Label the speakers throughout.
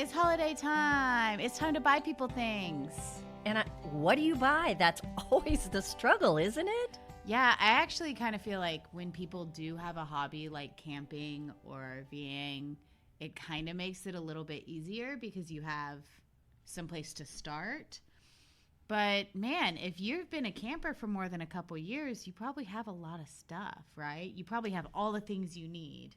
Speaker 1: It's holiday time. It's time to buy people things.
Speaker 2: And what do you buy? That's always the struggle, isn't it?
Speaker 1: Yeah, I actually kind of feel like when people do have a hobby like camping or RVing, it kind of makes it a little bit easier because you have someplace to start. But man, if you've been a camper for more than a couple years, you probably have a lot of stuff, right? You probably have all the things you need.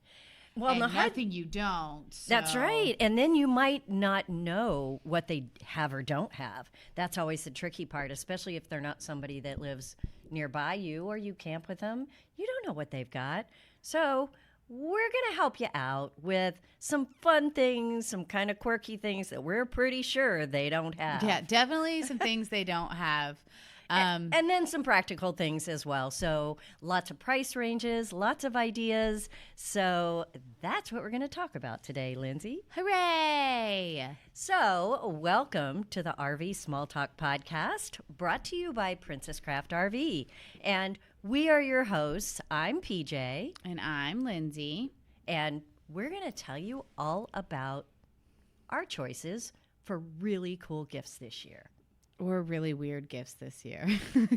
Speaker 1: Well, nothing you don't. So.
Speaker 2: That's right. And then you might not know what they have or don't have. That's always the tricky part, especially if they're not somebody that lives nearby you or you camp with them. You don't know what they've got. So we're going to help you out with some fun things, some kind of quirky things that we're pretty sure they don't have.
Speaker 1: Yeah, definitely some things they don't have.
Speaker 2: And then some practical things as well. So lots of price ranges, lots of ideas. So that's what we're going to talk about today, Lindsay.
Speaker 1: Hooray!
Speaker 2: So welcome to the RV Small Talk podcast, brought to you by Princess Craft RV. And we are your hosts. I'm PJ.
Speaker 1: And I'm Lindsay.
Speaker 2: And we're going to tell you all about our choices for really cool gifts this year.
Speaker 1: Or really weird gifts this year.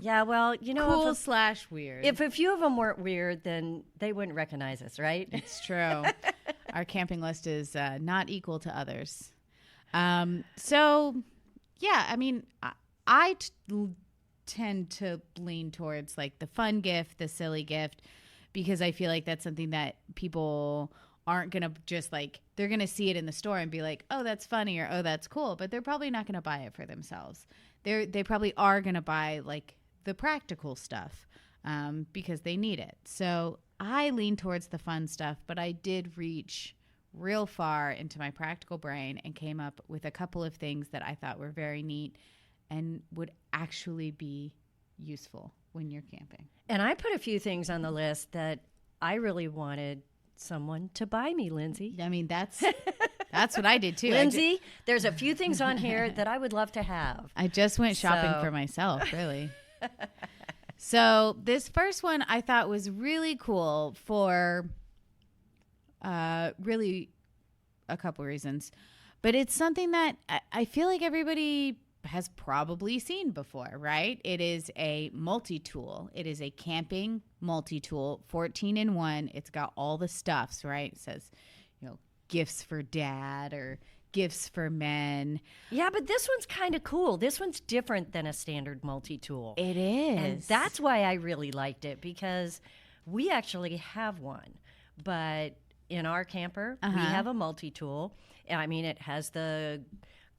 Speaker 2: Yeah, well, you know.
Speaker 1: Cool/weird.
Speaker 2: If a few of them weren't weird, then they wouldn't recognize us, right?
Speaker 1: It's true. Our camping list is not equal to others. So, yeah, I mean, I tend to lean towards like the fun gift, the silly gift, because I feel like that's something that people aren't going to just like, they're going to see it in the store and be like, oh, that's funny or oh, that's cool. But they're probably not going to buy it for themselves. They probably are going to buy like the practical stuff because they need it. So I lean towards the fun stuff, but I did reach real far into my practical brain and came up with a couple of things that I thought were very neat and would actually be useful when you're camping.
Speaker 2: And I put a few things on the list that I really wanted someone to buy me, Lindsay.
Speaker 1: I mean, that's what I did too.
Speaker 2: Lindsay, there's a few things on here that I would love to have.
Speaker 1: I just went shopping for myself, really. So this first one I thought was really cool for really a couple reasons. But it's something that I feel like everybody has probably seen before, right? It is a multi-tool. It is a camping multi-tool, 14-in-1. It's got all the stuffs, right? It says, you know, gifts for dad or gifts for men.
Speaker 2: Yeah, but this one's kind of cool. This one's different than a standard multi-tool.
Speaker 1: It is.
Speaker 2: And that's why I really liked it, because we actually have one. But in our camper, we have a multi-tool. I mean, it has the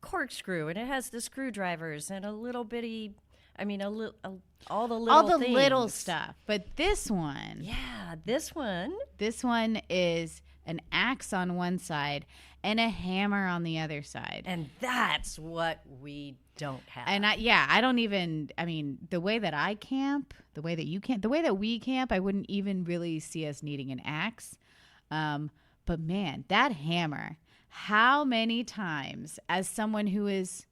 Speaker 2: corkscrew and it has the screwdrivers and a little bitty, I mean, all the little
Speaker 1: stuff. But this one.
Speaker 2: Yeah, this one
Speaker 1: is an axe on one side and a hammer on the other side.
Speaker 2: And that's what we don't have.
Speaker 1: And the way that I camp, the way that you camp, the way that we camp, I wouldn't even really see us needing an axe. But man, that hammer, how many times as someone who is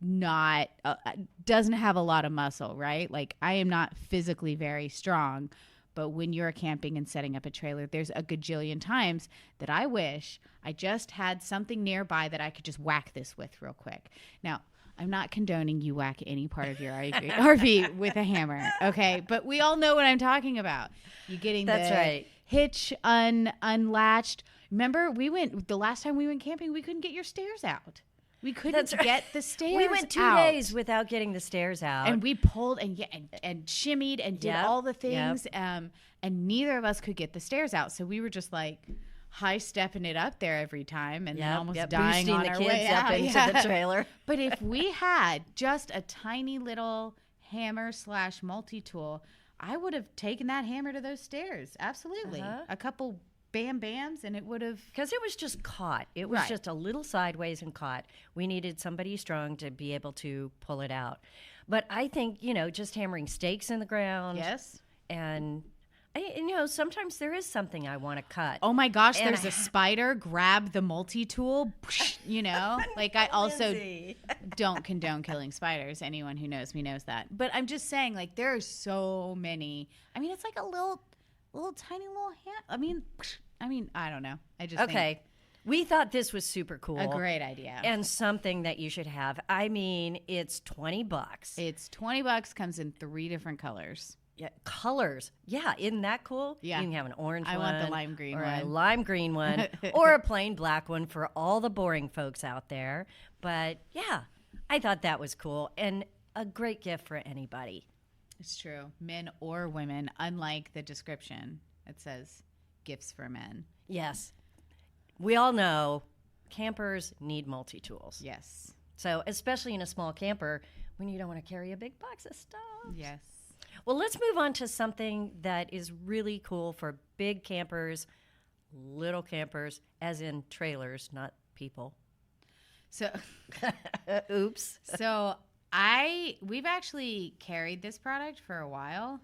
Speaker 1: not, doesn't have a lot of muscle, right? Like I am not physically very strong, but when you're camping and setting up a trailer, there's a gajillion times that I wish I just had something nearby that I could just whack this with real quick. Now, I'm not condoning you whack any part of your RV with a hammer, okay? But we all know what I'm talking about. You getting the hitch unlatched. Remember, the last time we went camping, we couldn't get your stairs out. We couldn't get the stairs out.
Speaker 2: We went 2 days without getting the stairs out.
Speaker 1: And we pulled and shimmied and did all the things. And neither of us could get the stairs out. So we were just like high-stepping it up there every time and then almost dying on our way out.
Speaker 2: Boosting the kids up into the trailer.
Speaker 1: But if we had just a tiny little hammer / multi-tool, I would have taken that hammer to those stairs. Absolutely. A couple bams and it would have,
Speaker 2: because it was just caught. It was just a little sideways and caught. We needed somebody strong to be able to pull it out. But I think, just hammering stakes in the ground.
Speaker 1: Yes.
Speaker 2: And sometimes there is something I want to cut.
Speaker 1: Oh my gosh, and there's a spider. Grab the multi-tool. Like I also don't condone killing spiders. Anyone who knows me knows that. But I'm just saying, like, there are so many. I mean, it's like a little tiny little hand. I mean, I don't know. I just think.
Speaker 2: We thought this was super cool.
Speaker 1: A great idea.
Speaker 2: And something that you should have. I mean, it's $20.
Speaker 1: It's $20, comes in 3 different colors.
Speaker 2: Yeah, colors. Yeah, isn't that cool?
Speaker 1: Yeah.
Speaker 2: You can have an orange one.
Speaker 1: I want the lime green
Speaker 2: or
Speaker 1: one.
Speaker 2: a lime green one. Or a plain black one for all the boring folks out there. But yeah, I thought that was cool. And a great gift for anybody.
Speaker 1: It's true. Men or women, unlike the description. It says gifts for men.
Speaker 2: Yes. We all know campers need multi-tools.
Speaker 1: Yes.
Speaker 2: So especially in a small camper when you don't want to carry a big box of stuff.
Speaker 1: Yes.
Speaker 2: Well, let's move on to something that is really cool for big campers, little campers, as in trailers, not people.
Speaker 1: So,
Speaker 2: oops.
Speaker 1: So we've actually carried this product for a while,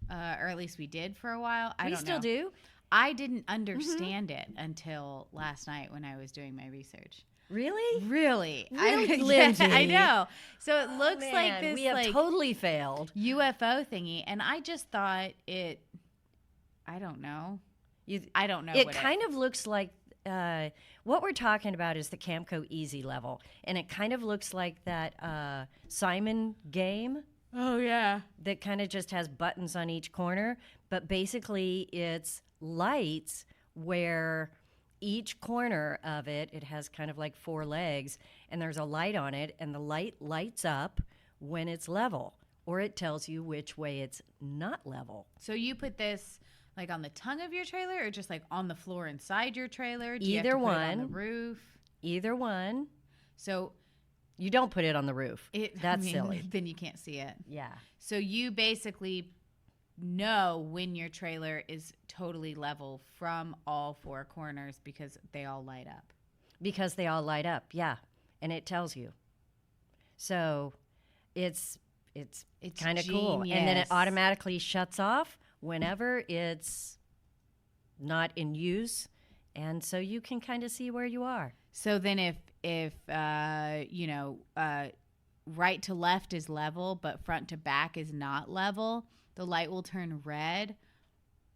Speaker 1: or at least we did for a while. I don't know.
Speaker 2: We still do.
Speaker 1: I didn't understand it until last night when I was doing my research.
Speaker 2: Really?
Speaker 1: Really,
Speaker 2: Lindsay?
Speaker 1: I know. So it looks like
Speaker 2: Man,
Speaker 1: this
Speaker 2: we have
Speaker 1: like
Speaker 2: totally failed.
Speaker 1: UFO thingy, and I just thought it. I don't know. I don't know.
Speaker 2: It kind of looks like what we're talking about is the Camco Easy level, and it kind of looks like that Simon game.
Speaker 1: Oh yeah.
Speaker 2: That kind of just has buttons on each corner, but basically it's lights where each corner of it has kind of like 4 legs, and there's a light on it, and the light lights up when it's level, or it tells you which way it's not level.
Speaker 1: So you put this like on the tongue of your trailer, or just like on the floor inside your trailer? Do
Speaker 2: Either
Speaker 1: you have to put
Speaker 2: one.
Speaker 1: it on the roof?
Speaker 2: Either one.
Speaker 1: So
Speaker 2: you don't put it on the roof. That's silly.
Speaker 1: Then you can't see it.
Speaker 2: Yeah.
Speaker 1: So you basically know when your trailer is totally level from all 4 corners because they all light up.
Speaker 2: Because they all light up, yeah. And it tells you. So it's kind of cool. And then it automatically shuts off whenever it's not in use. And so you can kind of see where you are.
Speaker 1: So then if right to left is level, but front to back is not level, the light will turn red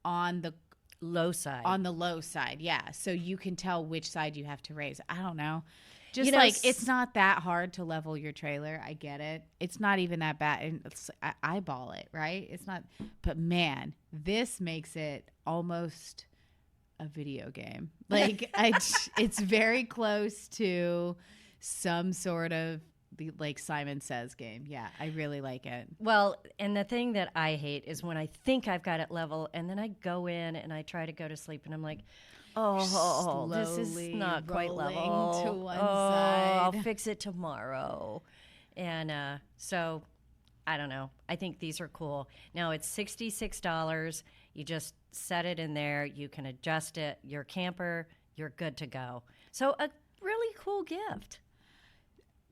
Speaker 1: on the
Speaker 2: low side.
Speaker 1: On the low side, yeah. So you can tell which side you have to raise. I don't know. Just it's not that hard to level your trailer. I get it. It's not even that bad. And I eyeball it, right? It's not. But man, this makes it almost a video game. Like it's very close to some sort of like Simon Says game. Yeah, I really like it.
Speaker 2: Well, and the thing that I hate is when I think I've got it level, and then I go in and I try to go to sleep, and I'm like, oh, this is not quite level.
Speaker 1: To one side.
Speaker 2: I'll fix it tomorrow. And so, I don't know. I think these are cool. Now, it's $66. You just set it in there. You can adjust it. Your camper, you're good to go. So, a really cool gift.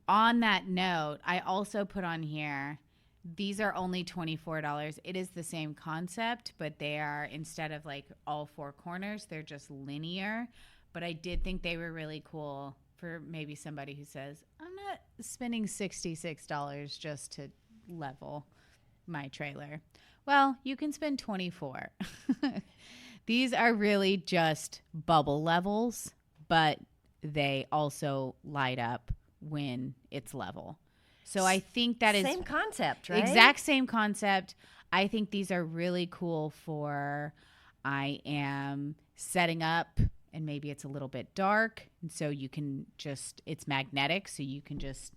Speaker 1: On that note, I also put on here, these are only $24. It is the same concept, but they are, instead of like all 4 corners, they're just linear. But I did think they were really cool for maybe somebody who says, I'm not spending $66 just to level my trailer. Well, you can spend $24. These are really just bubble levels, but they also light up when it's level. So I think that is
Speaker 2: same concept, right?
Speaker 1: Exact same concept. I think these are really cool for I am setting up and maybe it's a little bit dark, and so you can just, it's magnetic, so you can just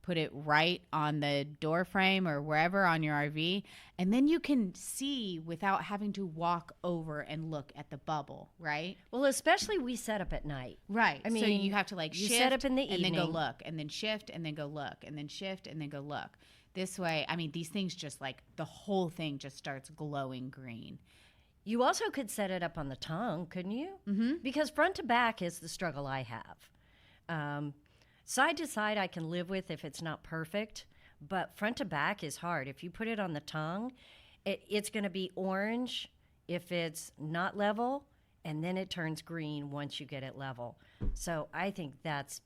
Speaker 1: put it right on the door frame or wherever on your RV, and then you can see without having to walk over and look at the bubble, right?
Speaker 2: Well, especially we set up at night.
Speaker 1: Right.
Speaker 2: I mean,
Speaker 1: so you have to like
Speaker 2: you
Speaker 1: shift
Speaker 2: set up in the
Speaker 1: and
Speaker 2: evening.
Speaker 1: then go look, and then shift and then go look, and then shift and then go look. This way, I mean, these things just like the whole thing just starts glowing green.
Speaker 2: You also could set it up on the tongue, couldn't you?
Speaker 1: Mm-hmm.
Speaker 2: Because front to back is the struggle I have. Side to side, I can live with if it's not perfect, but front to back is hard. If you put it on the tongue, it's going to be orange if it's not level, and then it turns green once you get it level. So I think that's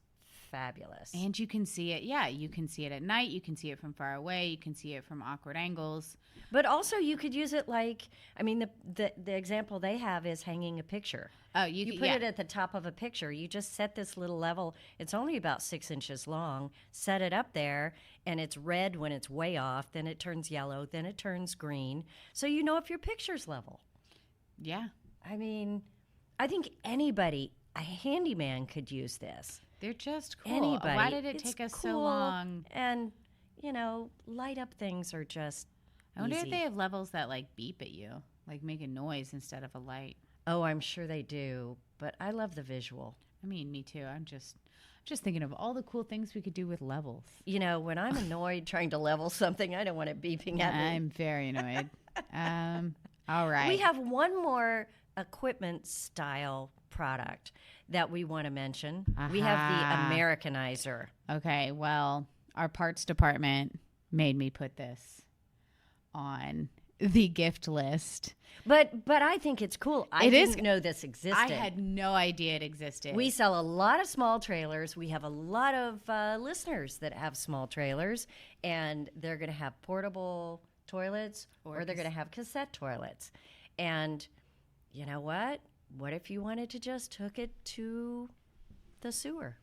Speaker 2: fabulous.
Speaker 1: And you can see it. Yeah, you can see it at night. You can see it from far away. You can see it from awkward angles.
Speaker 2: But also, you could use it like, I mean, the example they have is hanging a picture.
Speaker 1: Oh,
Speaker 2: You put it at the top of a picture. You just set this little level. It's only about 6 inches long. Set it up there, and it's red when it's way off. Then it turns yellow. Then it turns green. So you know if your picture's level.
Speaker 1: Yeah.
Speaker 2: I mean, I think anybody, a handyman, could use this.
Speaker 1: They're just cool.
Speaker 2: Anybody.
Speaker 1: Why did it
Speaker 2: It's
Speaker 1: take us
Speaker 2: cool,
Speaker 1: so long?
Speaker 2: And, light up things are just
Speaker 1: I wonder
Speaker 2: easy.
Speaker 1: if they have levels that like beep at you, like make a noise instead of a light.
Speaker 2: Oh, I'm sure they do. But I love the visual.
Speaker 1: I mean, me too. I'm just thinking of all the cool things we could do with levels.
Speaker 2: When I'm annoyed trying to level something, I don't want it beeping at me.
Speaker 1: I'm very annoyed. All right.
Speaker 2: We have one more equipment style product that we want to mention. We have the Americanizer.
Speaker 1: Okay, well, our parts department made me put this on the gift list.
Speaker 2: But I think it's cool. I didn't know this existed.
Speaker 1: I had no idea it existed.
Speaker 2: We sell a lot of small trailers. We have a lot of listeners that have small trailers, and they're going to have portable toilets or they're going to have cassette toilets. And you know what? What if you wanted to just hook it to the sewer?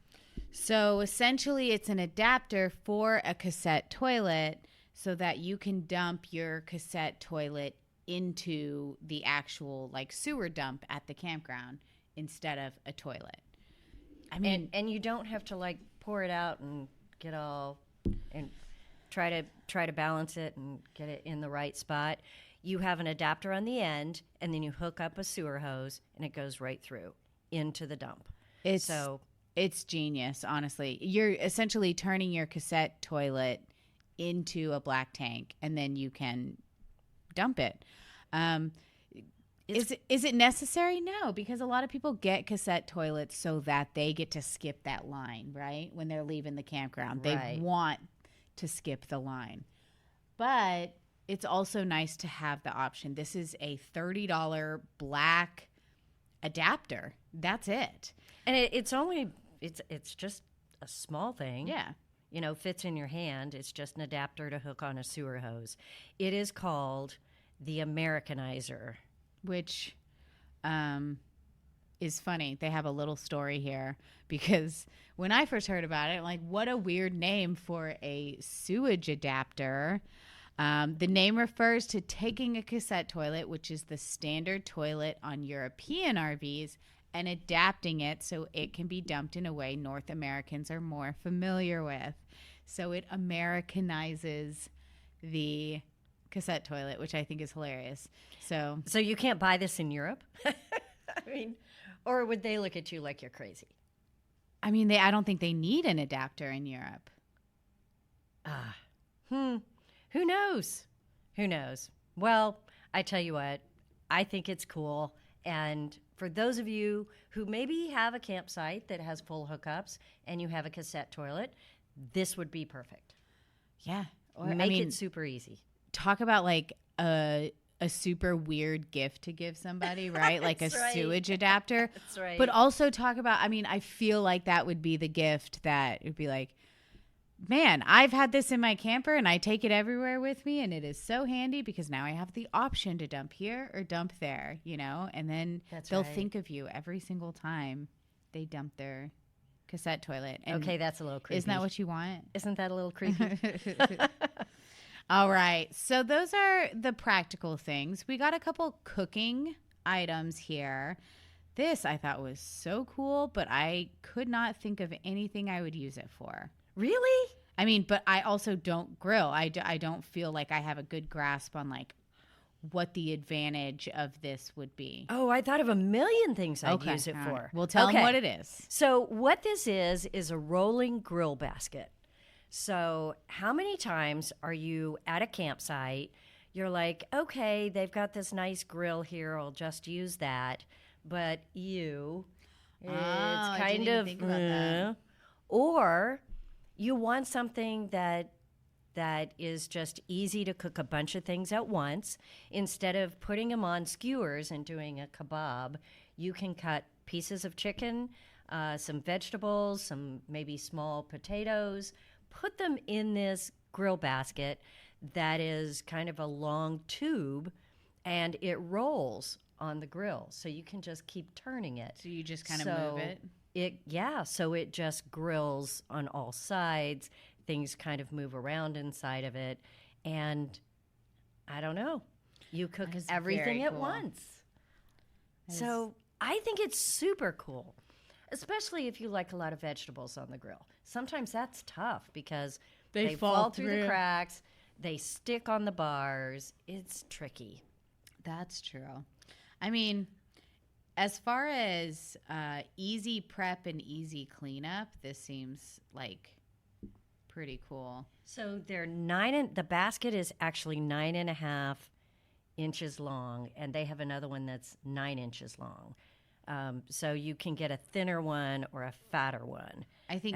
Speaker 1: So essentially, it's an adapter for a cassette toilet so that you can dump your cassette toilet into the actual like sewer dump at the campground instead of a toilet. I mean,
Speaker 2: and you don't have to like pour it out and get all and try to balance it and get it in the right spot. You have an adapter on the end, and then you hook up a sewer hose, and it goes right through into the dump.
Speaker 1: It's genius, honestly. You're essentially turning your cassette toilet into a black tank, and then you can dump it. Is it necessary? No, because a lot of people get cassette toilets so that they get to skip that line, right? When they're leaving the campground.
Speaker 2: Right.
Speaker 1: They want to skip the line. But it's also nice to have the option. This is a $30 black adapter. That's it.
Speaker 2: And it's just a small thing.
Speaker 1: Yeah.
Speaker 2: Fits in your hand. It's just an adapter to hook on a sewer hose. It is called the Americanizer.
Speaker 1: Which is funny. They have a little story here because when I first heard about it, I'm like, what a weird name for a sewage adapter. The name refers to taking a cassette toilet, which is the standard toilet on European RVs, and adapting it so it can be dumped in a way North Americans are more familiar with. So it Americanizes the cassette toilet, which I think is hilarious. So
Speaker 2: you can't buy this in Europe? I mean, or would they look at you like you're crazy?
Speaker 1: I mean, I don't think they need an adapter in Europe.
Speaker 2: Who knows? Who knows? Well, I tell you what, I think it's cool. And for those of you who maybe have a campsite that has full hookups and you have a cassette toilet, this would be perfect.
Speaker 1: Yeah.
Speaker 2: Make it super easy.
Speaker 1: Talk about like a super weird gift to give somebody, right? Like a sewage adapter.
Speaker 2: That's right.
Speaker 1: But also talk about, I feel like that would be the gift that would be like, man, I've had this in my camper and I take it everywhere with me, and it is so handy because now I have the option to dump here or dump there, and then they'll think of you every single time they dump their cassette toilet. And
Speaker 2: okay, that's a little creepy.
Speaker 1: Isn't that what you want?
Speaker 2: Isn't that a little creepy?
Speaker 1: All right. So those are the practical things. We got a couple cooking items here. This I thought was so cool, but I could not think of anything I would use it for.
Speaker 2: Really?
Speaker 1: But I also don't grill. I don't feel like I have a good grasp on like what the advantage of this would be.
Speaker 2: Oh, I thought of a million things I'd use it for.
Speaker 1: Right. Well, tell them what it is.
Speaker 2: So what this is a rolling grill basket. So how many times are you at a campsite? You're like, okay, they've got this nice grill here. I'll just use that. But it's kind of
Speaker 1: think about that.
Speaker 2: Or you want something that is just easy to cook a bunch of things at once. Instead of putting them on skewers and doing a kebab, you can cut pieces of chicken, some vegetables, some maybe small potatoes. Put them in this grill basket that is kind of a long tube, and it rolls on the grill. So you can just keep turning it.
Speaker 1: So you just kind of move it?
Speaker 2: So it just grills on all sides. Things kind of move around inside of it. And I don't know. You cook everything at once. So I think it's super cool, especially if you like a lot of vegetables on the grill. Sometimes that's tough because they fall through the cracks. They stick on the bars. It's tricky.
Speaker 1: That's true. I mean, as far as easy prep and easy cleanup, this seems like pretty cool.
Speaker 2: So the basket is actually 9.5 inches long, and they have another one that's 9 inches long. So you can get a thinner one or a fatter one.
Speaker 1: I think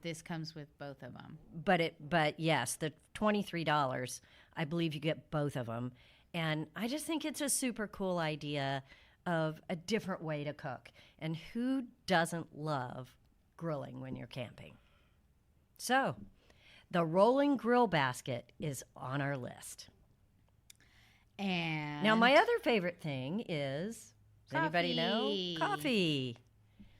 Speaker 1: this comes with both of them.
Speaker 2: But yes, the $23, I believe you get both of them. And I just think it's a super cool idea of a different way to cook. And who doesn't love grilling when you're camping? So, the rolling grill basket is on our list.
Speaker 1: And
Speaker 2: now my other favorite thing is, does anybody know? Coffee.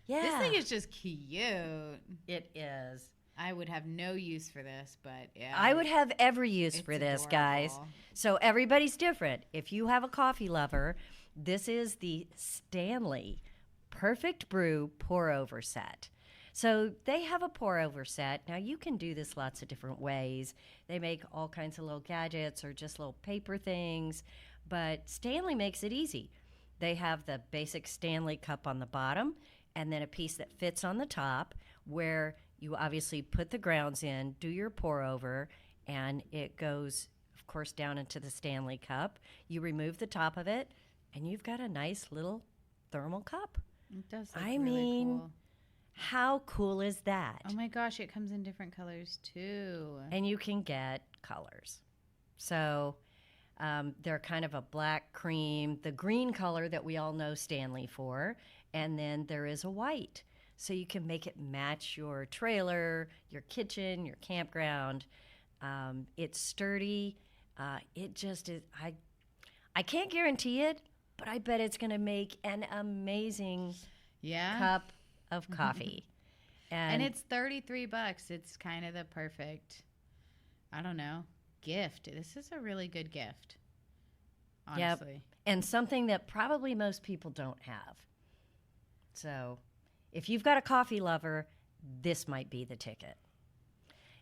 Speaker 2: Yeah.
Speaker 1: This thing is just cute.
Speaker 2: It is.
Speaker 1: I would have no use for this, but yeah.
Speaker 2: I would have every use for this,
Speaker 1: adorable.
Speaker 2: guys. So everybody's different. If you have a coffee lover, this is the Stanley Perfect Brew pour-over set. So they have a pour-over set. Now, you can do this lots of different ways. They make all kinds of little gadgets or just little paper things, but Stanley makes it easy. They have the basic Stanley cup on the bottom and then a piece that fits on the top where you obviously put the grounds in, do your pour-over, and it goes, of course, down into the Stanley cup. You remove the top of it, and you've got a nice little thermal cup.
Speaker 1: It does look really cool.
Speaker 2: How cool is that?
Speaker 1: Oh my gosh, it comes in different colors too.
Speaker 2: And you can get colors. So they're kind of a black cream, the green color that we all know Stanley for, and then there is a white. So you can make it match your trailer, your kitchen, your campground. It's sturdy. It just is. I can't guarantee it, but I bet it's going to make an amazing cup of coffee.
Speaker 1: And it's $33. It's kind of the perfect, I don't know, gift. This is a really good gift, honestly.
Speaker 2: Yep. And something that probably most people don't have. So if you've got a coffee lover, this might be the ticket.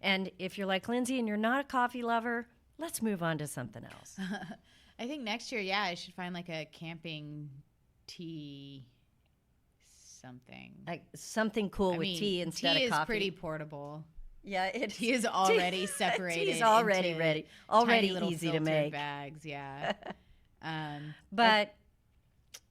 Speaker 2: And if you're like Lindsay and you're not a coffee lover, let's move on to something else.
Speaker 1: I think next year, I should find like a camping tea something.
Speaker 2: Like something cool with tea instead of coffee.
Speaker 1: Tea is pretty portable.
Speaker 2: Yeah,
Speaker 1: tea is already separated.
Speaker 2: Tea is already
Speaker 1: into
Speaker 2: ready. Already
Speaker 1: tiny
Speaker 2: easy to
Speaker 1: filtered
Speaker 2: make.
Speaker 1: Bags, yeah.
Speaker 2: But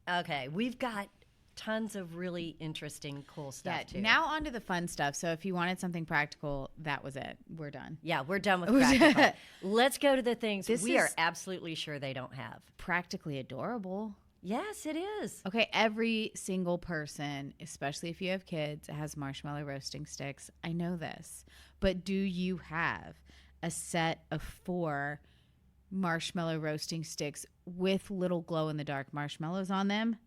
Speaker 2: okay, we've got tons of really interesting, cool stuff too.
Speaker 1: Now on to the fun stuff. So if you wanted something practical, that was it. We're done.
Speaker 2: Yeah, we're done with practical. Let's go to the things we are absolutely sure they don't have.
Speaker 1: Practically adorable.
Speaker 2: Yes, it is.
Speaker 1: Okay, every single person, especially if you have kids, has marshmallow roasting sticks. I know this. But do you have a set of 4 marshmallow roasting sticks with little glow-in-the-dark marshmallows on them?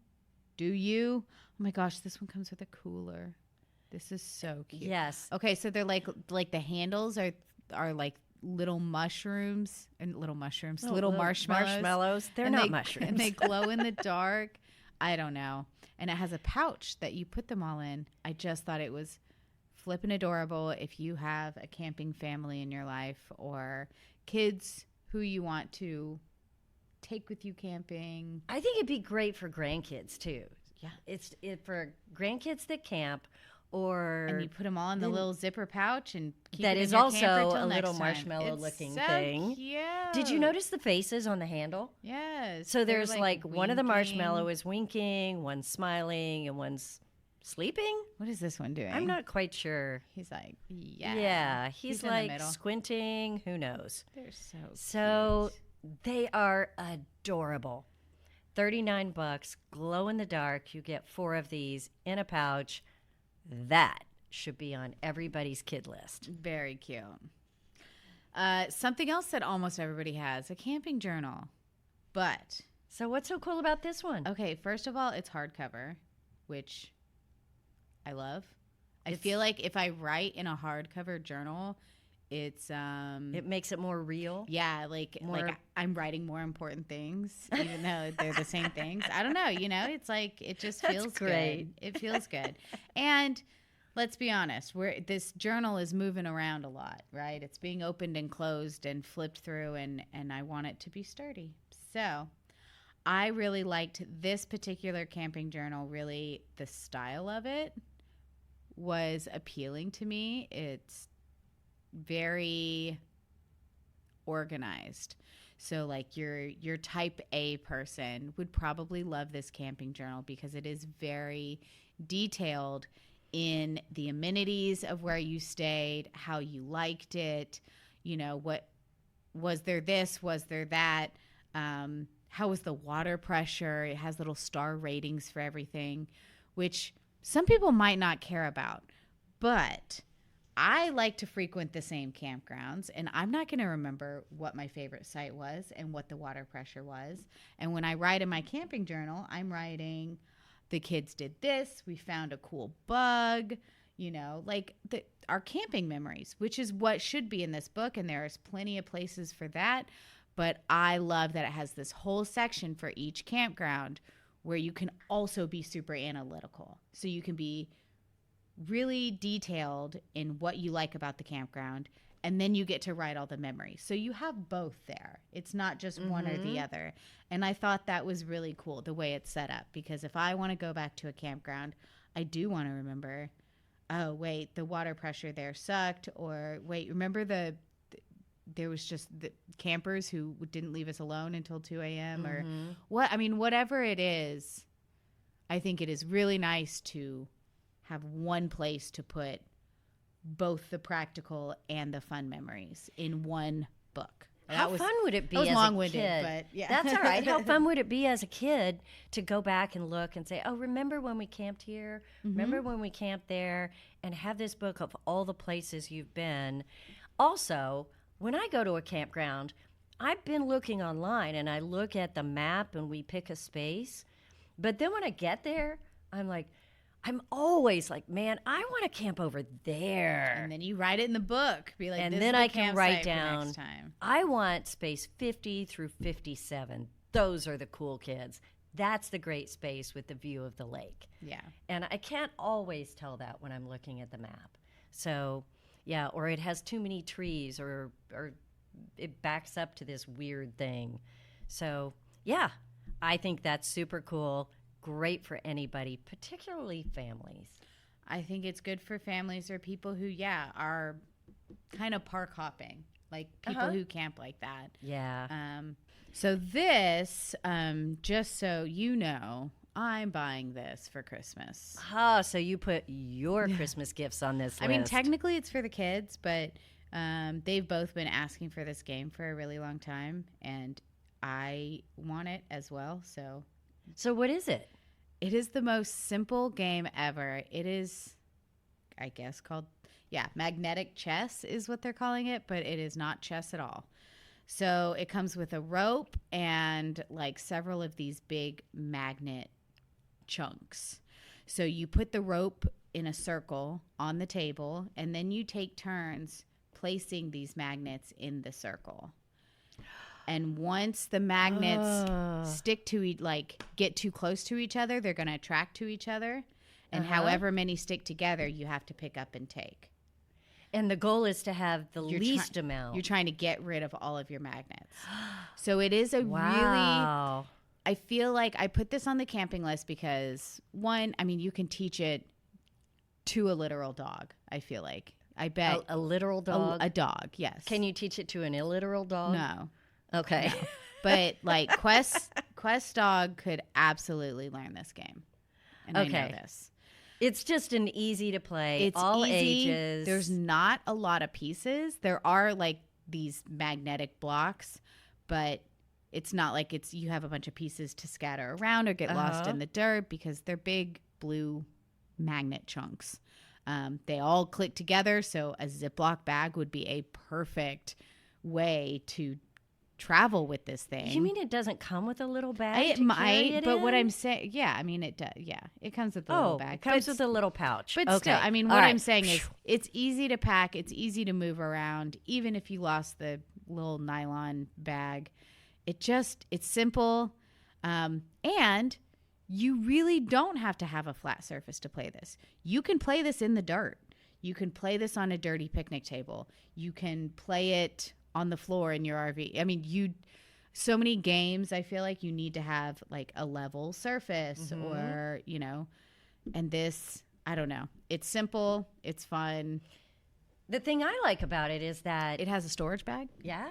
Speaker 1: Do you? Oh my gosh, this one comes with a cooler. This is so cute.
Speaker 2: Yes.
Speaker 1: Okay, so they're like the handles are like little mushrooms and little marshmallows.
Speaker 2: Marshmallows. They're not mushrooms.
Speaker 1: And they glow in the dark. I don't know. And it has a pouch that you put them all in. I just thought it was flippin' adorable if you have a camping family in your life or kids who you want to take with you camping.
Speaker 2: I think it'd be great for grandkids too.
Speaker 1: Yeah.
Speaker 2: It's for grandkids that camp.
Speaker 1: And you put them all in the little zipper pouch and keep
Speaker 2: that
Speaker 1: it in
Speaker 2: is
Speaker 1: your
Speaker 2: also
Speaker 1: camper till
Speaker 2: a little
Speaker 1: next time.
Speaker 2: marshmallow-looking
Speaker 1: It's so
Speaker 2: thing.
Speaker 1: Cute.
Speaker 2: Did you notice the faces on the handle?
Speaker 1: Yes.
Speaker 2: So there's like one of the
Speaker 1: winking.
Speaker 2: marshmallow is winking, one's smiling, and one's sleeping.
Speaker 1: What is this one doing?
Speaker 2: I'm not quite sure.
Speaker 1: He's like, yeah.
Speaker 2: Yeah, he's
Speaker 1: in the
Speaker 2: like
Speaker 1: middle.
Speaker 2: squinting. Who knows?
Speaker 1: They're
Speaker 2: So
Speaker 1: cute.
Speaker 2: they are adorable. $39, glow in the dark. You get 4 of these in a pouch. That should be on everybody's kid list.
Speaker 1: Very cute. Something else that almost everybody has, a camping journal. But,
Speaker 2: So what's so cool about this one?
Speaker 1: okay, first of all, it's hardcover, which I love. I feel like if I write in a hardcover journal, it's
Speaker 2: It makes it more real.
Speaker 1: yeah, like I'm writing more important things, even though they're the same things. I don't know, it's like it just feels
Speaker 2: great.
Speaker 1: good. It feels good. And let's be honest, this journal is moving around a lot, right? It's being opened and closed and flipped through, and I want it to be sturdy. So I really liked this particular camping journal. Really, the style of it was appealing to me. It's very organized. So like your type A person would probably love this camping journal because it is very detailed in the amenities of where you stayed, how you liked it, what was there, this, was there that, how was the water pressure. It has little star ratings for everything, which some people might not care about, but I like to frequent the same campgrounds, and I'm not going to remember what my favorite site was and what the water pressure was. And when I write in my camping journal, I'm writing, the kids did this, we found a cool bug, our camping memories, which is what should be in this book, and there's plenty of places for that. But I love that it has this whole section for each campground where you can also be super analytical. So you can be really detailed in what you like about the campground, and then you get to write all the memories. So you have both there. It's not just one or the other. And I thought that was really cool, the way it's set up, because if I want to go back to a campground, I do want to remember, oh, wait, the water pressure there sucked, or wait, remember there was just the campers who didn't leave us alone until 2 a.m. or whatever it is. I think it is really nice to have one place to put both the practical and the fun memories in one book.
Speaker 2: How fun would it be
Speaker 1: as
Speaker 2: long-winded,
Speaker 1: a kid? But yeah.
Speaker 2: That's all right. How fun would it be as a kid to go back and look and say, oh, remember when we camped here? Remember when we camped there? And have this book of all the places you've been. Also, when I go to a campground, I've been looking online and I look at the map and we pick a space. But then when I get there, I'm always like, man, I want to camp over there.
Speaker 1: And then you write it in the book. Be like,
Speaker 2: and
Speaker 1: this
Speaker 2: then
Speaker 1: is the
Speaker 2: I can write
Speaker 1: campsite for
Speaker 2: down,
Speaker 1: next time.
Speaker 2: I want space 50 through 57. Those are the cool kids. That's the great space with the view of the lake.
Speaker 1: Yeah.
Speaker 2: And I can't always tell that when I'm looking at the map. So, yeah, or it has too many trees or it backs up to this weird thing. So, yeah, I think that's super cool. Great for anybody, particularly families.
Speaker 1: I think it's good for families or people who, are kind of park hopping, like people who camp like that.
Speaker 2: Yeah.
Speaker 1: So this, just so you know, I'm buying this for Christmas.
Speaker 2: Oh, so you put your Christmas gifts on this list.
Speaker 1: I mean, technically it's for the kids, but they've both been asking for this game for a really long time, and I want it as well.
Speaker 2: So what is it?
Speaker 1: It is the most simple game ever. It is, I guess, called, magnetic chess is what they're calling it, but it is not chess at all. So it comes with a rope and like several of these big magnet chunks. So you put the rope in a circle on the table, and then you take turns placing these magnets in the circle. And once the magnets stick to get too close to each other, they're going to attract to each other. And however many stick together, you have to pick up and take.
Speaker 2: And the goal is to have the least amount.
Speaker 1: You're trying to get rid of all of your magnets. So it is a
Speaker 2: wow.
Speaker 1: really, I feel like I put this on the camping list because, one, I mean, you can teach it to a literal dog, I feel like. I bet.
Speaker 2: A literal dog?
Speaker 1: A dog, yes.
Speaker 2: Can you teach it to an illiteral dog?
Speaker 1: No.
Speaker 2: Okay.
Speaker 1: No. But like Quest dog could absolutely learn this game. And I know this.
Speaker 2: It's just an easy to play.
Speaker 1: It's
Speaker 2: all
Speaker 1: easy.
Speaker 2: ages.
Speaker 1: There's not a lot of pieces. There are like these magnetic blocks, but it's not like you have a bunch of pieces to scatter around or get lost in the dirt because they're big blue magnet chunks. They all click together, so a Ziploc bag would be a perfect way to travel with this thing.
Speaker 2: You mean it doesn't come with a little bag?
Speaker 1: It
Speaker 2: to
Speaker 1: might,
Speaker 2: carry it
Speaker 1: but
Speaker 2: in?
Speaker 1: what I'm saying, yeah, I mean it does. Yeah, it comes with a little bag.
Speaker 2: It comes with a little pouch.
Speaker 1: But
Speaker 2: okay.
Speaker 1: still, I mean,
Speaker 2: All
Speaker 1: what
Speaker 2: right.
Speaker 1: I'm saying is, it's easy to pack. It's easy to move around, even if you lost the little nylon bag. It's simple, and you really don't have to have a flat surface to play this. You can play this in the dirt. You can play this on a dirty picnic table. You can play it on the floor in your RV. I mean, so many games, I feel like you need to have like a level surface or, and this, I don't know. It's simple. It's fun.
Speaker 2: The thing I like about it is that
Speaker 1: It has a storage bag.
Speaker 2: yeah,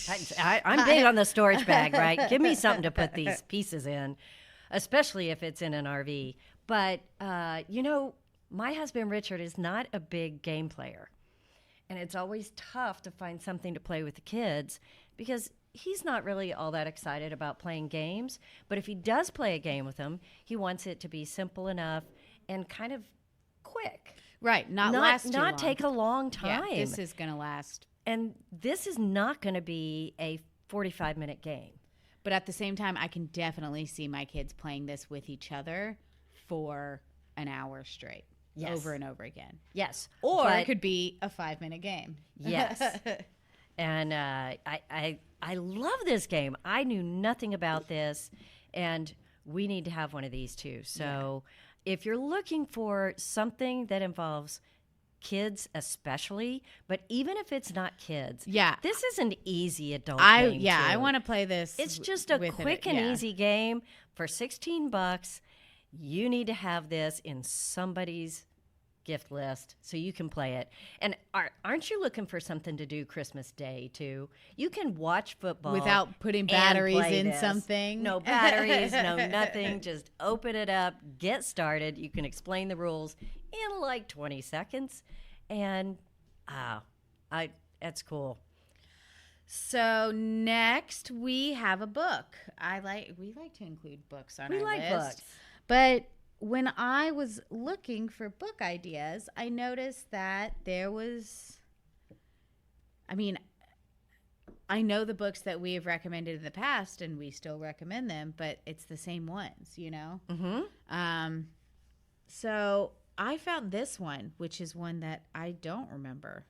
Speaker 2: I'm big on the storage bag, right? Give me something to put these pieces in, especially if it's in an RV. But, my husband Richard is not a big game player. And it's always tough to find something to play with the kids because he's not really all that excited about playing games. But if he does play a game with them, he wants it to be simple enough and kind of quick.
Speaker 1: Right. Not last too long.
Speaker 2: Not take a long time.
Speaker 1: Yeah, this is going to last.
Speaker 2: And this is not going to be a 45-minute game.
Speaker 1: But at the same time, I can definitely see my kids playing this with each other for an hour straight.
Speaker 2: Yes.
Speaker 1: Over and over again.
Speaker 2: Yes.
Speaker 1: Or it could be a 5-minute game.
Speaker 2: Yes. And I love this game. I knew nothing about this, and we need to have one of these too. So if you're looking for something that involves kids especially, but even if it's not kids, this is an easy adult game too.
Speaker 1: I want to play this.
Speaker 2: It's just a quick and easy game for $16. You need to have this in somebody's gift list so you can play it. And aren't you looking for something to do Christmas Day too? You can watch football
Speaker 1: without putting batteries in something.
Speaker 2: No batteries, no nothing. Just open it up, get started. You can explain the rules in like 20 seconds. And that's cool.
Speaker 1: So next we have a book. We like to include books on our list.
Speaker 2: Books.
Speaker 1: But when I was looking for book ideas, I noticed that there was, I know the books that we have recommended in the past and we still recommend them, but it's the same ones, Mm-hmm. So I found this one, which is one that I don't remember.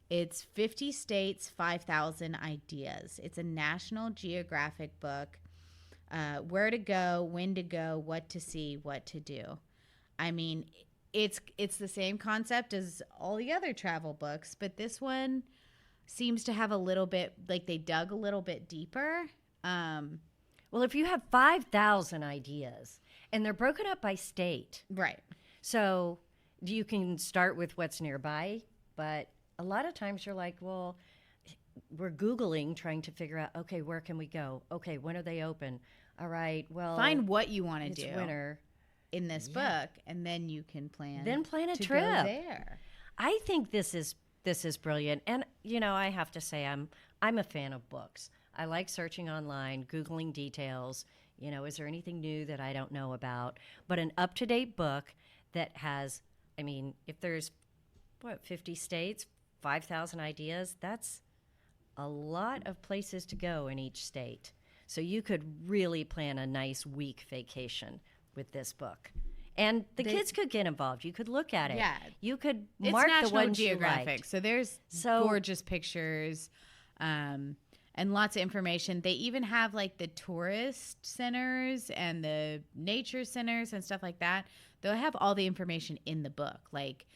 Speaker 1: It's 50 States, 5,000 Ideas. It's a National Geographic book. Where to go, when to go, what to see, what to do. I mean, it's the same concept as all the other travel books, but this one seems to have a little bit, like they dug a little bit deeper.
Speaker 2: Well, if you have 5,000 ideas and they're broken up by state.
Speaker 1: Right.
Speaker 2: So you can start with what's nearby, but a lot of times you're like, well, we're Googling, trying to figure out, okay, where can we go? Okay, when are they open? All right, well,
Speaker 1: find what you want to do
Speaker 2: winter
Speaker 1: in this book, and then you can plan.
Speaker 2: Then plan a
Speaker 1: to
Speaker 2: trip
Speaker 1: go there.
Speaker 2: I think this is brilliant, and I have to say I'm a fan of books. I like searching online, Googling details. Is there anything new that I don't know about? But an up-to-date book that has, if there's 50 states, 5,000 ideas, that's a lot of places to go in each state. So you could really plan a nice week vacation with this book. And the kids could get involved. You could look at it.
Speaker 1: Yeah.
Speaker 2: You could
Speaker 1: It's
Speaker 2: mark
Speaker 1: National
Speaker 2: the ones
Speaker 1: Geographic,
Speaker 2: you liked.
Speaker 1: so there's gorgeous pictures and lots of information. They even have like the tourist centers and the nature centers and stuff like that. They'll have all the information in the book, like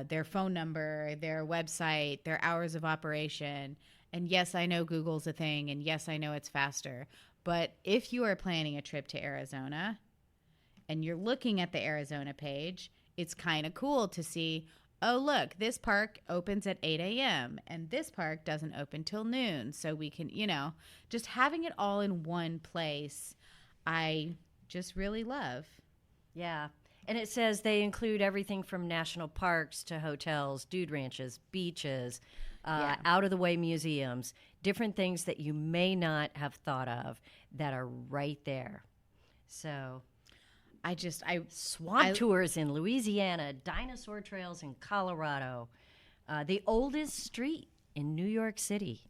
Speaker 1: their phone number, their website, their hours of operation. And yes, I know Google's a thing, and yes, I know it's faster. But if you are planning a trip to Arizona and you're looking at the Arizona page, it's kind of cool to see, oh, look, this park opens at 8 a.m. and this park doesn't open till noon. So we can, just having it all in one place, I just really love.
Speaker 2: Yeah. And it says they include everything from national parks to hotels, dude ranches, beaches, out-of-the-way museums, different things that you may not have thought of that are right there. So Swamp tours in Louisiana, dinosaur trails in Colorado, the oldest street in New York City.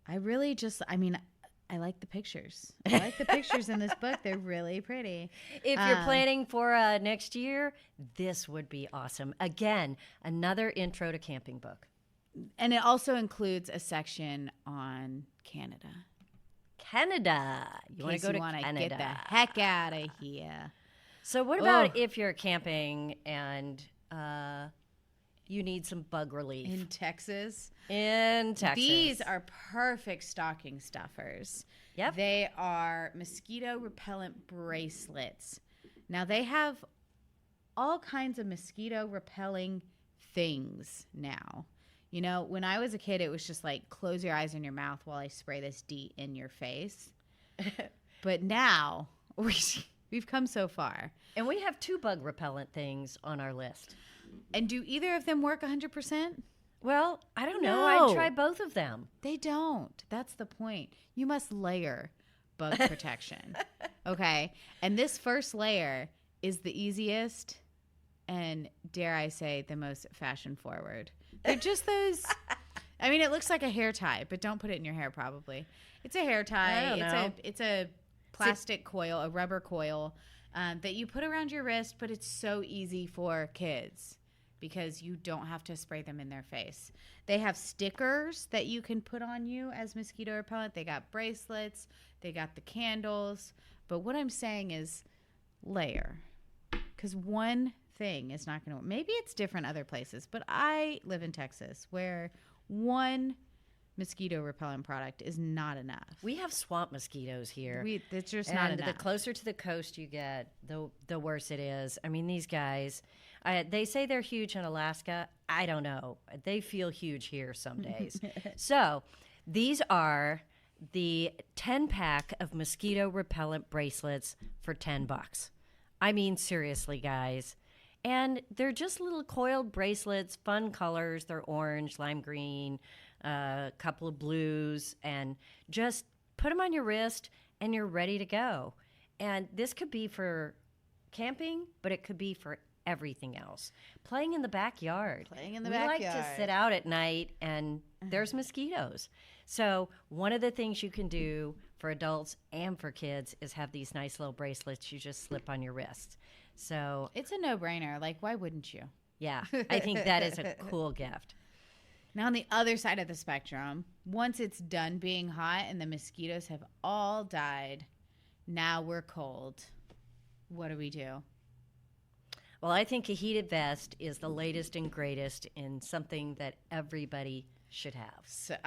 Speaker 1: I like the pictures. I like the pictures in this book. They're really pretty.
Speaker 2: If you're planning for next year, this would be awesome. Again, another intro to camping book.
Speaker 1: And it also includes a section on Canada.
Speaker 2: Canada. You want to go to Canada.
Speaker 1: Get the heck out of here.
Speaker 2: So what about if you're camping and you need some bug relief?
Speaker 1: In Texas?
Speaker 2: In Texas.
Speaker 1: These are perfect stocking stuffers.
Speaker 2: Yep.
Speaker 1: They are mosquito repellent bracelets. Now, they have all kinds of mosquito repelling things now. You know, when I was a kid, it was just like, close your eyes and your mouth while I spray this DEET in your face. But now, we've come so far.
Speaker 2: And we have 2 bug repellent things on our list.
Speaker 1: And do either of them work 100%?
Speaker 2: Well, I don't know.
Speaker 1: No.
Speaker 2: I'd try both of them.
Speaker 1: They don't. That's the point. You must layer bug protection. Okay? And this first layer is the easiest and, dare I say, the most fashion forward. They're just those. I mean, it looks like a hair tie, but don't put it in your hair probably. It's a hair tie.
Speaker 2: I don't know.
Speaker 1: It's a plastic coil, a rubber coil that you put around your wrist, but it's so easy for kids because you don't have to spray them in their face. They have stickers that you can put on you as mosquito repellent. They got bracelets. They got the candles. But what I'm saying is layer, because one thing is not going to. Maybe it's different other places, but I live in Texas where one mosquito repellent product is not enough.
Speaker 2: We have swamp mosquitoes here.
Speaker 1: It's just not enough.
Speaker 2: The closer to the coast you get, the worse it is. I mean, these guys, they say they're huge in Alaska. I don't know. They feel huge here some days. So these are the 10-pack of mosquito repellent bracelets for $10. I mean, seriously, guys. And they're just little coiled bracelets, fun colors. They're orange, lime green, a couple of blues, and just put them on your wrist and you're ready to go. And this could be for camping, but it could be for everything else. Playing in the backyard. We like to sit out at night and there's mosquitoes. So one of the things you can do for adults and for kids is have these nice little bracelets you just slip on your wrists. So
Speaker 1: it's a no-brainer. Like, why wouldn't you?
Speaker 2: Yeah, I think that is a cool gift.
Speaker 1: Now, on the other side of the spectrum, once it's done being hot and the mosquitoes have all died, now we're cold. What do we do?
Speaker 2: Well, I think a heated vest is the latest and greatest in something that everybody should have.
Speaker 1: So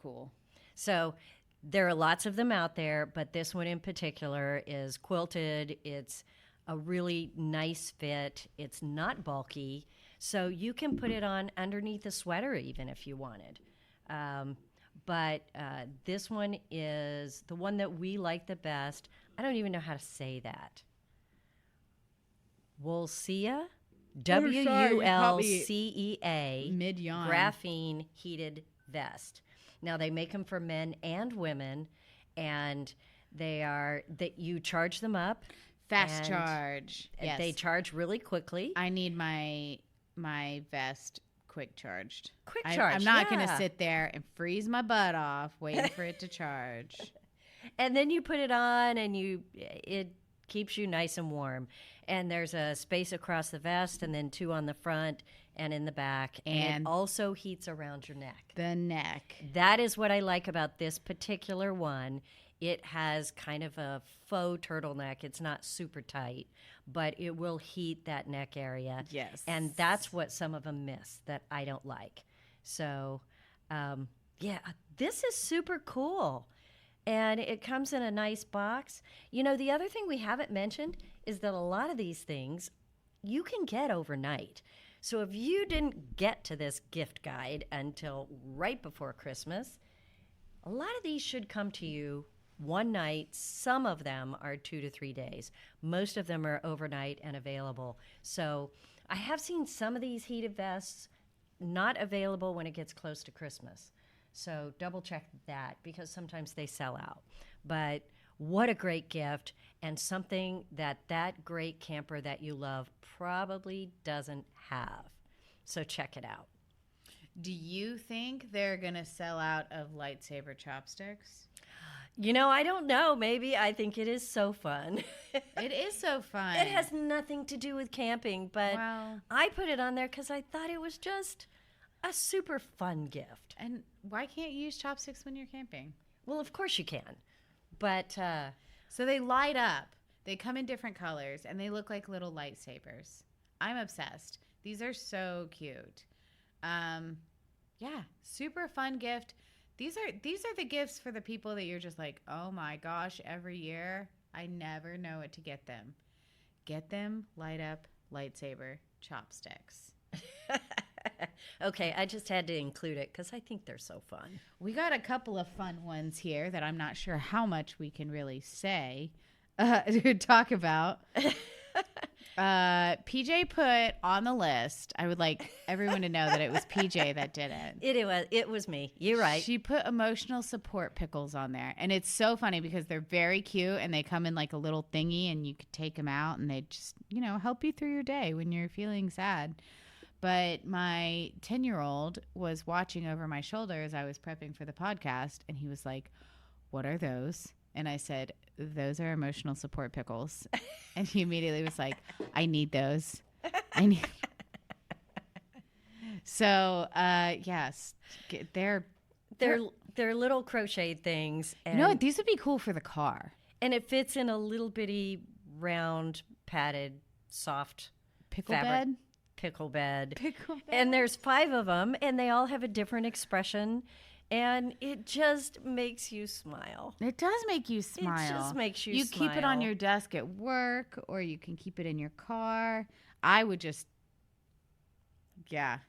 Speaker 1: cool.
Speaker 2: So there are lots of them out there, but this one in particular is quilted. It's a really nice fit. It's not bulky. So you can put it on underneath a sweater even if you wanted. But this one is the one that we like the best. I don't even know how to say that. Wolcea, WULCEA,
Speaker 1: mid-yawn.
Speaker 2: graphene heated vest. Now they make them for men and women, and you charge them up.
Speaker 1: Fast charge. Yes.
Speaker 2: They charge really quickly.
Speaker 1: I need my vest quick charged. I'm not going to sit there and freeze my butt off waiting for it to charge.
Speaker 2: And then you put it on and it keeps you nice and warm. And there's a space across the vest and then 2 on the front and in the back. And it also heats around your neck.
Speaker 1: The neck.
Speaker 2: That is what I like about this particular one. It has kind of a faux turtleneck. It's not super tight, but it will heat that neck area.
Speaker 1: Yes.
Speaker 2: And that's what some of them miss that I don't like. So, this is super cool. And it comes in a nice box. You know, the other thing we haven't mentioned is that a lot of these things you can get overnight. So if you didn't get to this gift guide until right before Christmas, a lot of these should come to you one night. Some of them are 2 to 3 days. Most of them are overnight and available. So I have seen some of these heated vests not available when it gets close to Christmas. So double check that because sometimes they sell out. But what a great gift. and something that great camper that you love probably doesn't have. So check it out.
Speaker 1: Do you think they're going to sell out of lightsaber chopsticks?
Speaker 2: I don't know. Maybe. I think it is so fun.
Speaker 1: It is so fun.
Speaker 2: It has nothing to do with camping, but
Speaker 1: Well,
Speaker 2: I put it on there because I thought it was just a super fun gift.
Speaker 1: and why can't you use chopsticks when you're camping?
Speaker 2: Well, of course you can. But
Speaker 1: So they light up. They come in different colors, and they look like little lightsabers. I'm obsessed. These are so cute. Yeah, super fun gift. These are the gifts for the people that you're just like, oh my gosh, every year I never know what to get them. Get them light up lightsaber chopsticks.
Speaker 2: okay, I just had to include it because I think they're so fun.
Speaker 1: We got a couple of fun ones here that I'm not sure how much we can really say to talk about. PJ put on the list. I would like everyone to know that it was PJ that did it.
Speaker 2: It was me. You're right.
Speaker 1: She put emotional support pickles on there. And it's so funny because they're very cute and they come in like a little thingy and you could take them out and they just, help you through your day when you're feeling sad. But my 10-year-old was watching over my shoulder as I was prepping for the podcast and he was like, "What are those?" And I said, "Those are emotional support pickles." And he immediately was like, "I need those. I need." So, yes, they're
Speaker 2: little crocheted things.
Speaker 1: And these would be cool for the car.
Speaker 2: And it fits in a little bitty, round, padded, soft
Speaker 1: Pickle
Speaker 2: fabric.
Speaker 1: bed.
Speaker 2: Pickle bed.
Speaker 1: Pickle bed.
Speaker 2: And there's 5 of them, and they all have a different expression. And it just makes you smile.
Speaker 1: It does make you smile.
Speaker 2: It just makes you
Speaker 1: smile. You keep it on your desk at work, or you can keep it in your car. I would just, yeah.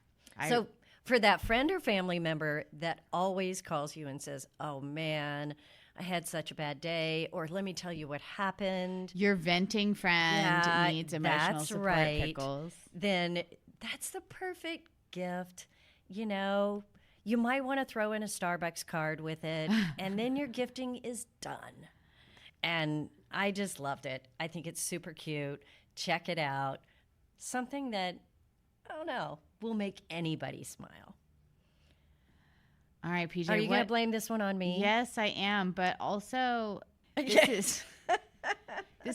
Speaker 2: So for that friend or family member that always calls you and says, "Oh, man, I had such a bad day," or "Let me tell you what happened."
Speaker 1: Your venting friend needs emotional
Speaker 2: that's
Speaker 1: support
Speaker 2: right.
Speaker 1: pickles.
Speaker 2: Then that's the perfect gift. You might want to throw in a Starbucks card with it, and then your gifting is done. And I just loved it. I think it's super cute. Check it out. Something that, I don't know, will make anybody smile.
Speaker 1: All right, PJ.
Speaker 2: Are you going to blame this one on me?
Speaker 1: Yes, I am. But also, this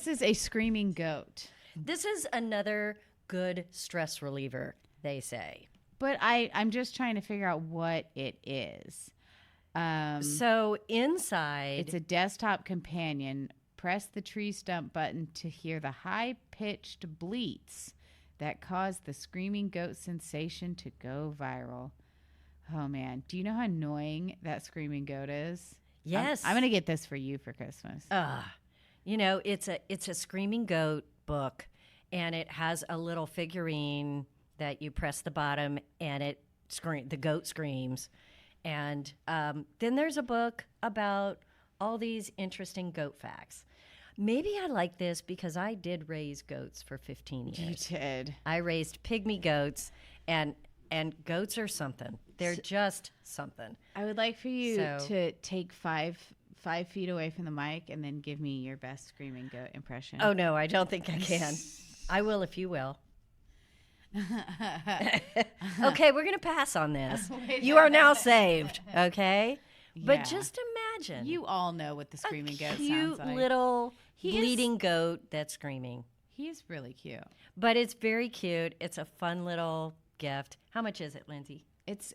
Speaker 1: is a screaming goat.
Speaker 2: This is another good stress reliever, they say.
Speaker 1: But I'm just trying to figure out what it is.
Speaker 2: So inside,
Speaker 1: it's a desktop companion. Press the tree stump button to hear the high-pitched bleats that cause the screaming goat sensation to go viral. Oh, man. Do you know how annoying that screaming goat is?
Speaker 2: Yes.
Speaker 1: I'm going to get this for you for Christmas.
Speaker 2: It's a screaming goat book, and it has a little figurine that you press the bottom and the goat screams. And then there's a book about all these interesting goat facts. Maybe I like this because I did raise goats for 15 years.
Speaker 1: You did.
Speaker 2: I raised pygmy goats, and goats are something. They're just something.
Speaker 1: I would like for you to take 5 feet away from the mic and then give me your best screaming goat impression.
Speaker 2: Oh, no, I don't think I can. I will if you will. Okay, we're going to pass on this. You are now saved, okay?
Speaker 1: Yeah.
Speaker 2: But just imagine.
Speaker 1: You all know what the screaming goat sounds
Speaker 2: cute
Speaker 1: like.
Speaker 2: little bleeding goat that's screaming.
Speaker 1: He's really cute.
Speaker 2: But it's very cute. It's a fun little gift. How much is it, Lindsay?
Speaker 1: It's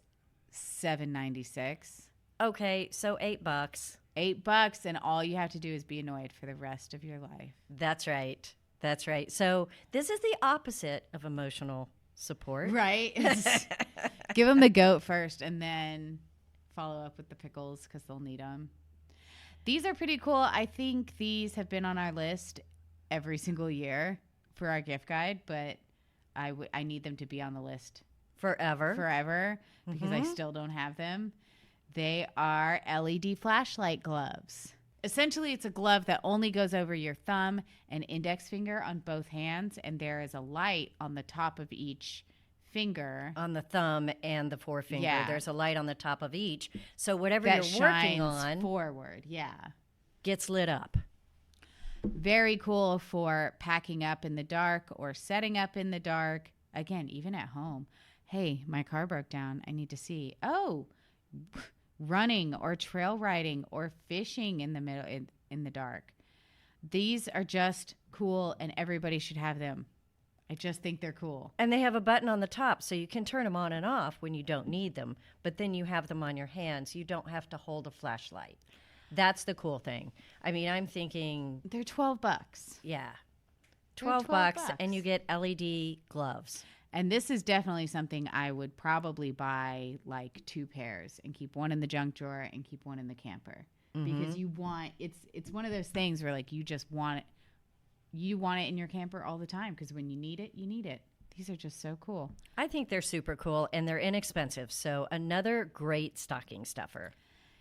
Speaker 1: $7.96.
Speaker 2: Okay, so $8.
Speaker 1: $8, and all you have to do is be annoyed for the rest of your life.
Speaker 2: That's right. That's right. So this is the opposite of emotional support.
Speaker 1: Right? Give them the goat first and then follow up with the pickles because they'll need them. These are pretty cool. I think these have been on our list every single year for our gift guide, but I need them to be on the list forever because I still don't have them. They are LED flashlight gloves. Essentially, it's a glove that only goes over your thumb and index finger on both hands, and there is a light on the top of each finger.
Speaker 2: On the thumb and the forefinger.
Speaker 1: Yeah.
Speaker 2: There's a light on the top of each. So whatever
Speaker 1: that
Speaker 2: you're working
Speaker 1: shines
Speaker 2: on
Speaker 1: forward, yeah.
Speaker 2: gets lit up.
Speaker 1: Very cool for packing up in the dark or setting up in the dark. Again, even at home. Hey, my car broke down. I need to see. Oh, running or trail riding or fishing in the middle in the dark. These are just cool and everybody should have them. I just think they're cool.
Speaker 2: And they have a button on the top so you can turn them on and off when you don't need them, but then you have them on your hands. You don't have to hold a flashlight. That's the cool thing. I mean, I'm thinking,
Speaker 1: They're $12.
Speaker 2: yeah,
Speaker 1: They're
Speaker 2: 12 bucks
Speaker 1: $12.
Speaker 2: and you get LED gloves.
Speaker 1: And this is definitely something I would probably buy like 2 pairs and keep one in the junk drawer and keep one in the camper. Because you want it's one of those things where like you just want it. You want it in your camper all the time because when you need it, you need it. These are just so cool.
Speaker 2: I think they're super cool and they're inexpensive. So another great stocking stuffer.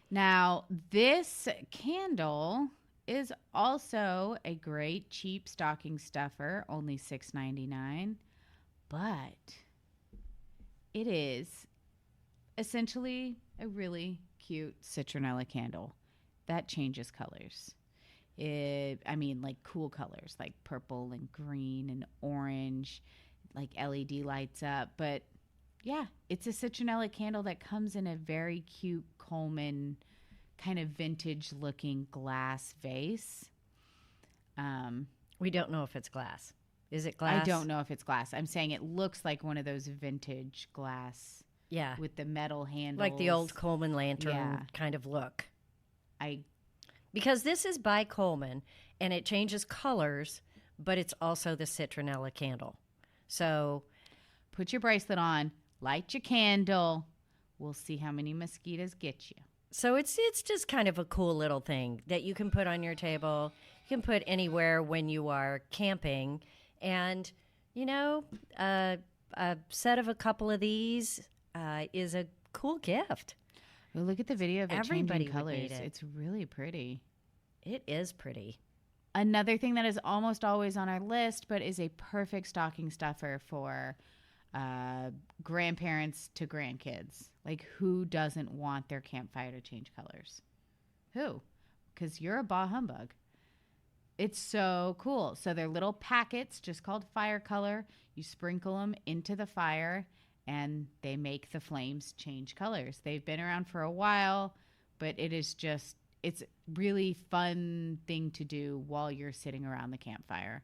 Speaker 1: Now, this candle is also a great cheap stocking stuffer, only $6.99, but it is essentially a really cute citronella candle that changes colors. Like cool colors like purple and green and orange, like LED lights up. But yeah, it's a citronella candle that comes in a very cute Coleman kind of vintage looking glass vase.
Speaker 2: We don't know if it's glass. Is it glass?
Speaker 1: I don't know if it's glass. I'm saying it looks like one of those vintage glass.
Speaker 2: Yeah.
Speaker 1: With the metal handles.
Speaker 2: Like the old Coleman lantern kind of look. Because this is by Coleman, and it changes colors, but it's also the citronella candle. So
Speaker 1: put your bracelet on, light your candle. We'll see how many mosquitoes get you.
Speaker 2: So it's just kind of a cool little thing that you can put on your table. You can put anywhere when you are camping. And, a set of a couple of these is a cool gift.
Speaker 1: Well, look at the video of it
Speaker 2: Everybody
Speaker 1: changing
Speaker 2: would need
Speaker 1: colors.
Speaker 2: it.
Speaker 1: It's really pretty.
Speaker 2: It is pretty.
Speaker 1: Another thing that is almost always on our list, but is a perfect stocking stuffer for grandparents to grandkids. Like, who doesn't want their campfire to change colors? Who? Because you're a bah humbug. It's so cool. So they're little packets just called fire color. You sprinkle them into the fire and they make the flames change colors. They've been around for a while, but it's really fun thing to do while you're sitting around the campfire.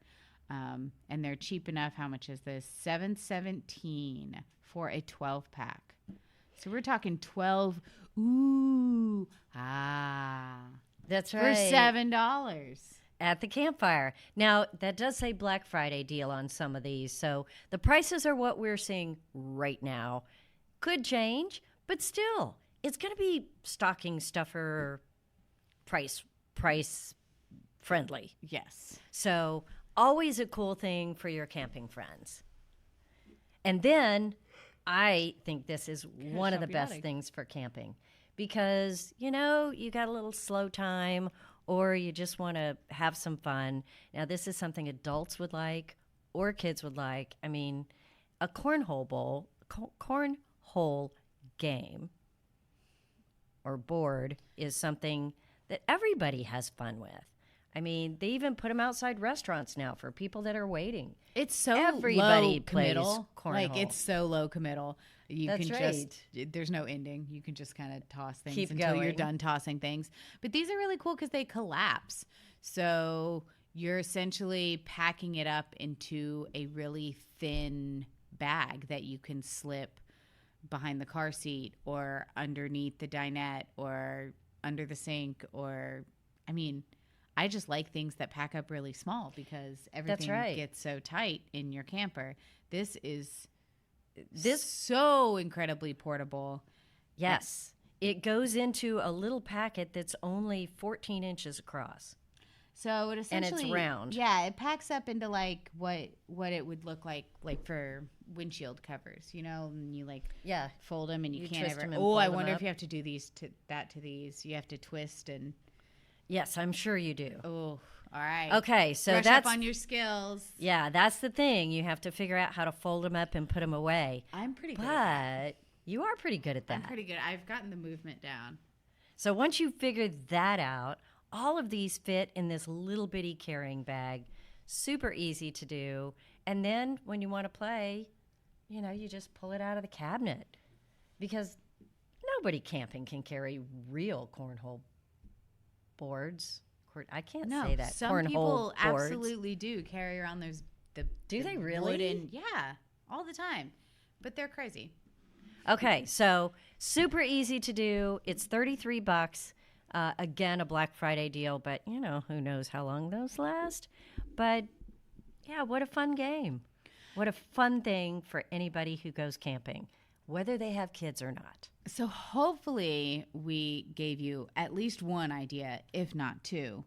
Speaker 1: And they're cheap enough. How much is this? $7.17 for a 12-pack. So we're talking 12. Ooh,
Speaker 2: That's
Speaker 1: for
Speaker 2: right.
Speaker 1: $7
Speaker 2: at the campfire. Now, that does say Black Friday deal on some of these. So the prices are what we're seeing right now. Could change, but still, it's going to be stocking stuffer price friendly.
Speaker 1: Yes.
Speaker 2: So always a cool thing for your camping friends. And then I think this is one of the best things for camping because, you got a little slow time or you just want to have some fun. Now, this is something adults would like or kids would like. I mean, a cornhole game or board is something that everybody has fun with. I mean, they even put them outside restaurants now for people that are waiting.
Speaker 1: It's so
Speaker 2: Everybody
Speaker 1: low
Speaker 2: plays
Speaker 1: committal.
Speaker 2: cornhole.
Speaker 1: Like, it's so low committal.
Speaker 2: That's right.
Speaker 1: There's no ending. You can just kind of toss things
Speaker 2: Keep
Speaker 1: until you're
Speaker 2: going.
Speaker 1: done tossing things. But these are really cool because they collapse. So you're essentially packing it up into a really thin bag that you can slip behind the car seat or underneath the dinette or under the sink I just like things that pack up really small because everything gets so tight in your camper. This is so incredibly portable.
Speaker 2: Yes. It goes into a little packet that's only 14 inches across.
Speaker 1: So it essentially,
Speaker 2: and it's round.
Speaker 1: Yeah, it packs up into like what it would look like for windshield covers, and you fold them and you can't
Speaker 2: twist
Speaker 1: ever.
Speaker 2: them and
Speaker 1: Oh,
Speaker 2: fold
Speaker 1: I
Speaker 2: them
Speaker 1: wonder
Speaker 2: up.
Speaker 1: if you have to do these to these. You have to twist and.
Speaker 2: Yes, I'm sure you do.
Speaker 1: Oh, all right.
Speaker 2: Okay, so
Speaker 1: Brush
Speaker 2: that's
Speaker 1: up on your skills.
Speaker 2: Yeah, that's the thing. You have to figure out how to fold them up and put them away.
Speaker 1: I'm pretty good. At
Speaker 2: But you are pretty good at that.
Speaker 1: I'm pretty good. I've gotten the movement down.
Speaker 2: So once you figure that out, all of these fit in this little bitty carrying bag. Super easy to do. And then when you want to play, you just pull it out of the cabinet, because nobody camping can carry real cornhole boards. I can't say that.
Speaker 1: Some
Speaker 2: cornhole
Speaker 1: people
Speaker 2: boards.
Speaker 1: absolutely do carry around
Speaker 2: Do they really?
Speaker 1: wooden, yeah, all the time. But they're crazy.
Speaker 2: Okay, so super easy to do. It's $33. Again, a Black Friday deal, but who knows how long those last. But yeah, what a fun game. What a fun thing for anybody who goes camping, whether they have kids or not.
Speaker 1: So hopefully we gave you at least one idea, if not two.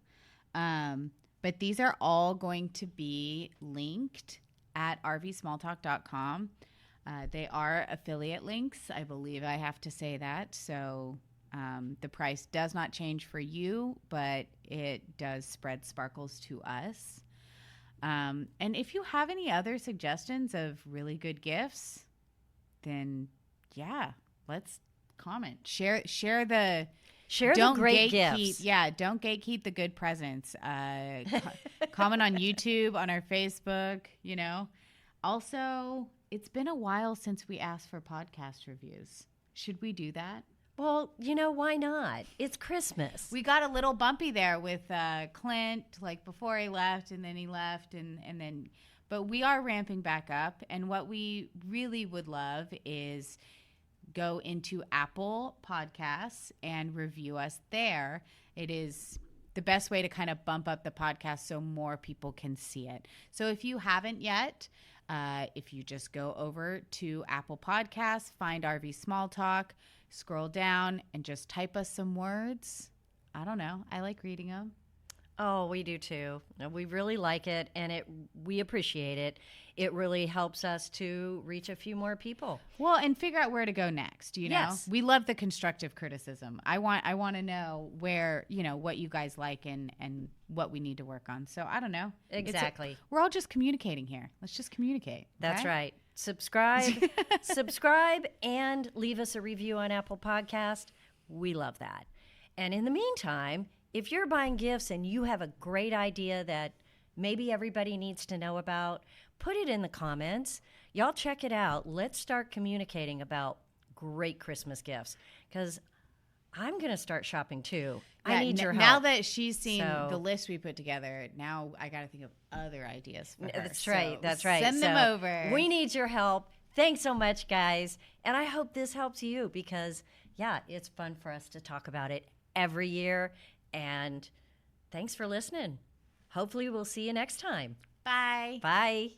Speaker 1: But these are all going to be linked at rvsmalltalk.com. They are affiliate links. I believe I have to say that. So the price does not change for you, but it does spread sparkles to us. And if you have any other suggestions of really good gifts, then yeah, let's comment. Share the
Speaker 2: great gifts.
Speaker 1: Yeah, don't gatekeep the good presents. Comment on YouTube, on our Facebook, Also, it's been a while since we asked for podcast reviews. Should we do that?
Speaker 2: Well, why not? It's Christmas.
Speaker 1: We got a little bumpy there with Clint, like before he left, and then he left, and then, but we are ramping back up. And what we really would love is go into Apple Podcasts and review us there. It is the best way to kind of bump up the podcast so more people can see it. So if you haven't yet, if you just go over to Apple Podcasts, find RV Small Talk, scroll down, and just type us some words. I don't know. I like reading them.
Speaker 2: Oh, we do too. We really like it, and we appreciate it. It really helps us to reach a few more people.
Speaker 1: Well, and figure out where to go next.
Speaker 2: Yes.
Speaker 1: We love the constructive criticism. I want to know where what you guys like and what we need to work on. So I don't know.
Speaker 2: Exactly.
Speaker 1: We're all just communicating here. Let's just communicate.
Speaker 2: That's
Speaker 1: okay?
Speaker 2: right. Subscribe, and leave us a review on Apple Podcast. We love that. And in the meantime, if you're buying gifts and you have a great idea that maybe everybody needs to know about, put it in the comments. Y'all check it out. Let's start communicating about great Christmas gifts, because I'm going to start shopping too.
Speaker 1: Yeah,
Speaker 2: I need your help.
Speaker 1: Now that she's seen the list we put together, now I got to think of other ideas for her.
Speaker 2: That's right.
Speaker 1: So
Speaker 2: That's right.
Speaker 1: Send them over.
Speaker 2: We need your help. Thanks so much, guys. And I hope this helps you, because, yeah, it's fun for us to talk about it every year. And thanks for listening. Hopefully we'll see you next time.
Speaker 1: Bye.
Speaker 2: Bye.